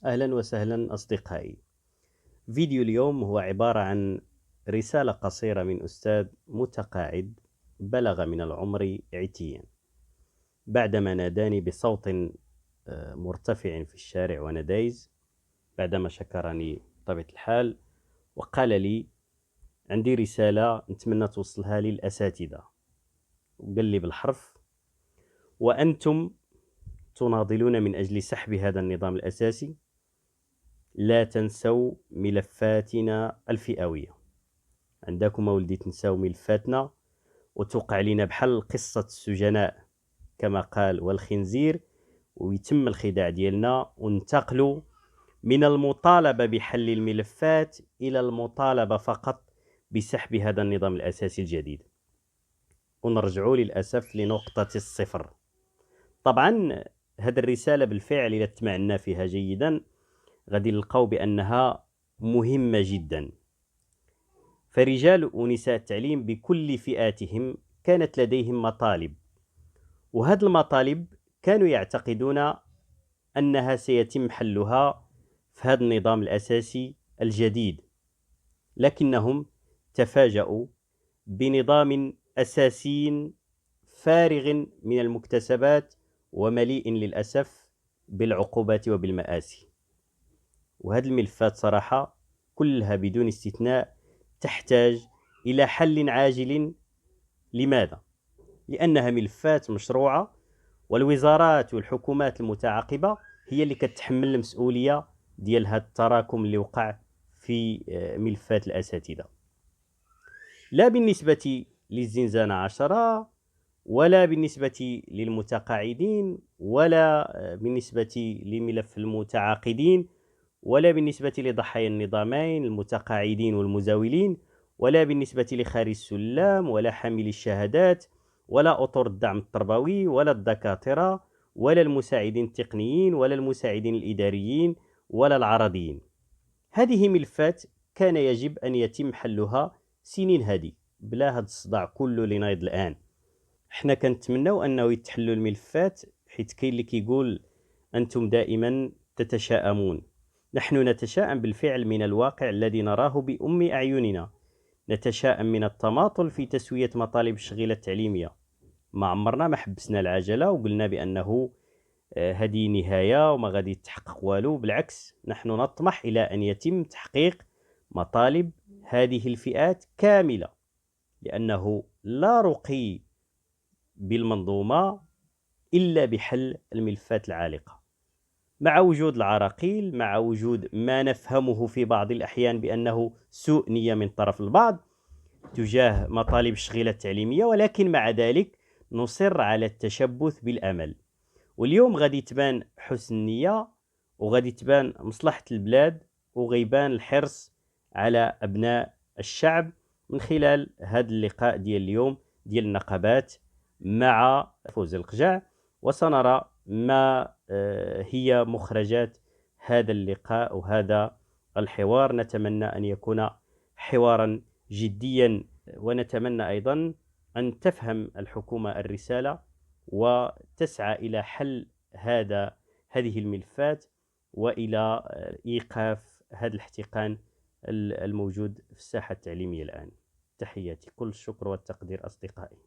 أهلا وسهلا أصدقائي. فيديو اليوم هو عبارة عن رسالة قصيرة من أستاذ متقاعد بلغ من العمر عتيا، بعدما ناداني بصوت مرتفع في الشارع وأنا دايز، بعدما شكرني بطبيعة الحال وقال لي عندي رسالة نتمنى توصلها لي الأساتذة، وقال لي بالحرف: وأنتم تناضلون من أجل سحب هذا النظام الأساسي، لا تنسوا ملفاتنا الفئوية. عندكم ولدي تنساو ملفاتنا وتوقع لنا بحال قصة السجناء كما قال والخنزير، ويتم الخداع ديالنا وننتقلوا من المطالبة بحل الملفات إلى المطالبة فقط بسحب هذا النظام الأساسي الجديد، ونرجعوا للأسف لنقطة الصفر. طبعا هذه الرسالة بالفعل إذا تمعنا فيها جيدا غادي نلقاو بأنها مهمة جدا. فرجال ونساء التعليم بكل فئاتهم كانت لديهم مطالب، وهذه المطالب كانوا يعتقدون أنها سيتم حلها في هذا النظام الأساسي الجديد، لكنهم تفاجؤوا بنظام أساسي فارغ من المكتسبات ومليء للأسف بالعقوبات وبالمآسي. وهذه الملفات صراحة كلها بدون استثناء تحتاج إلى حل عاجل. لماذا؟ لأنها ملفات مشروعة، والوزارات والحكومات المتعاقبة هي اللي كتحمل المسؤولية ديال هذا التراكم اللي وقع في ملفات الأساتذة، لا بالنسبة للزنزانة 10 ولا بالنسبة للمتقاعدين ولا بالنسبة لملف المتعاقدين ولا بالنسبة لضحايا النظامين المتقاعدين والمزاولين ولا بالنسبة لخارج السلام ولا حاملي الشهادات ولا أطر الدعم التربوي ولا الدكاترة ولا المساعدين التقنيين ولا المساعدين الإداريين ولا العرضيين. هذه ملفات كان يجب أن يتم حلها سنين هذه بلا هذا الصداع كله اللي نايض الآن. احنا كنتمناو أنه يتحلوا الملفات، حيث كاين اللي كيقول أنتم دائما تتشائمون. نحن نتشائم بالفعل من الواقع الذي نراه بأم أعيننا، نتشائم من التماطل في تسوية مطالب الشغيلة التعليمية. ما عمرنا ما حبسنا العجلة وقلنا بأنه هذه نهاية وما غادي يتحقق والو، بالعكس نحن نطمح إلى أن يتم تحقيق مطالب هذه الفئات كاملة، لأنه لا رقي بالمنظومة إلا بحل الملفات العالقة، مع وجود العراقيل، مع وجود ما نفهمه في بعض الأحيان بأنه سوء نية من طرف البعض تجاه مطالب الشغيلة التعليمية، ولكن مع ذلك نصر على التشبث بالأمل. واليوم غادي تبان حسن النية وغادي تبان مصلحة البلاد وغيبان الحرص على أبناء الشعب من خلال هذا اللقاء ديال اليوم ديال النقابات مع فوز القجع. وسنرى ما هي مخرجات هذا اللقاء وهذا الحوار. نتمنى أن يكون حوارا جديا، ونتمنى أيضا أن تفهم الحكومة الرسالة وتسعى إلى حل هذه الملفات وإلى إيقاف هذا الاحتقان الموجود في الساحة التعليمية الآن. تحياتي، كل الشكر والتقدير أصدقائي.